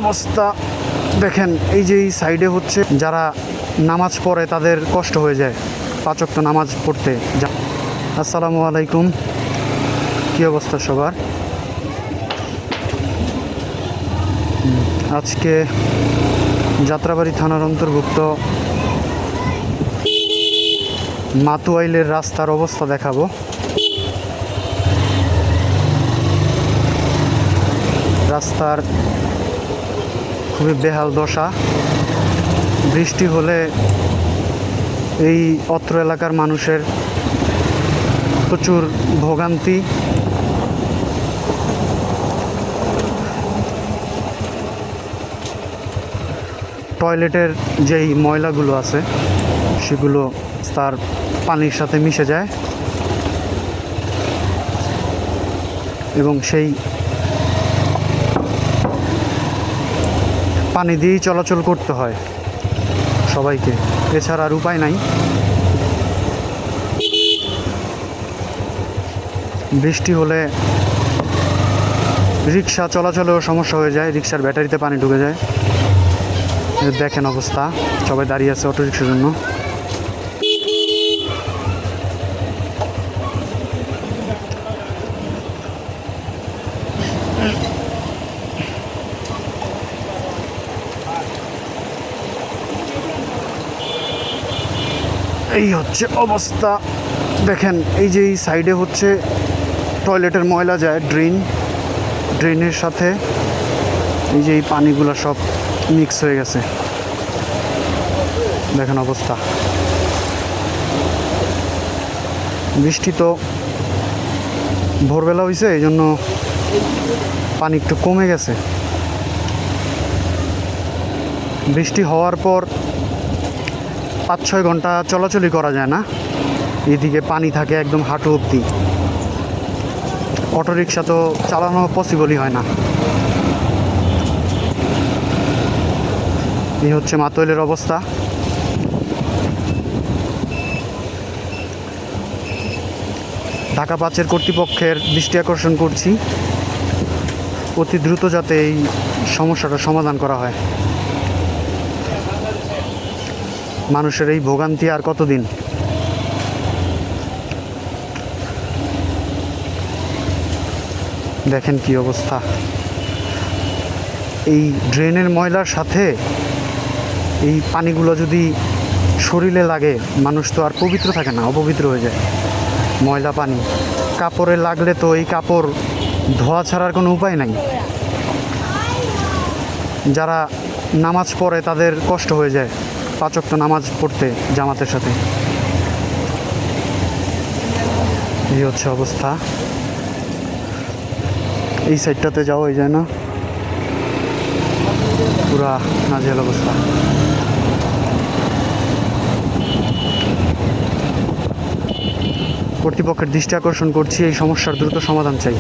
অবস্থা দেখেন, এই যে এই সাইডে হচ্ছে যারা নামাজ পড়ে তাদের কষ্ট হয়ে যায় পাঁচ ওয়াক্ত নামাজ পড়তে। আসসালামু আলাইকুম, কী অবস্থা সবার? আজকে যাত্রাবাড়ি থানার অন্তর্ভুক্ত মাতুয়াইলের রাস্তার অবস্থা দেখাবো। রাস্তার খুবই বেহাল দশা। বৃষ্টি হলে এই অত্র এলাকার মানুষের প্রচুর ভোগান্তি। টয়লেটের যেই ময়লাগুলো আছে সেগুলো তার পানির সাথে মিশে যায় এবং সেই পানি দিয়েই চলাচল করতে হয় সবাইকে, এছাড়া আর উপায় নাই। বৃষ্টি হলে রিক্সা চলাচলেও সমস্যা হয়ে যায়, রিক্সার ব্যাটারিতে পানি ঢুকে যায়। দেখেন অবস্থা, সবাই দাঁড়িয়ে আছে অটো রিক্সার জন্য। এই হচ্ছে অবস্থা দেখেন, এই যে এই সাইডে হচ্ছে টয়লেটের ময়লা যায়, ড্রেনের সাথে এই যে এই পানিগুলো সব মিক্স হয়ে গেছে। দেখেন অবস্থা। বৃষ্টি তো ভোরবেলা হয়েছে, এই জন্য পানি একটু কমে গেছে। বৃষ্টি হওয়ার পর 5-6 ঘন্টা চলাচলই করা যায় না, এদিকে পানি থাকে একদম হাঁটু অবধি। অটোরিকশা তো চালানো পসিবলই হয় না। এই হচ্ছে মাতুয়াইলের অবস্থা। ঢাকা 5-এর কর্তৃপক্ষের দৃষ্টি আকর্ষণ করছি, অতি দ্রুত যাতে এই সমস্যাটা সমাধান করা হয়। মানুষের এই ভোগান্তি আর কতদিন? দেখেন কি অবস্থা। এই ড্রেনের ময়লার সাথে এই পানিগুলো যদি শরীরে লাগে, মানুষ তো আর পবিত্র থাকে না, অপবিত্র হয়ে যায়। ময়লা পানি কাপড়ে লাগলে তো এই কাপড় ধোয়া ছাড়ার কোনো উপায় নাই। যারা নামাজ পড়ে তাদের কষ্ট হয়ে যায় পাঁচ ওয়াক্ত নামাজ পড়তে জামাতের সাথে। এই হচ্ছে অবস্থা। এই সাইডটাতে যাওয়াই যায় না, পুরা নাজেহাল অবস্থা। কর্তৃপক্ষের দৃষ্টি আকর্ষণ করছি, এই সমস্যার দ্রুত সমাধান চাই।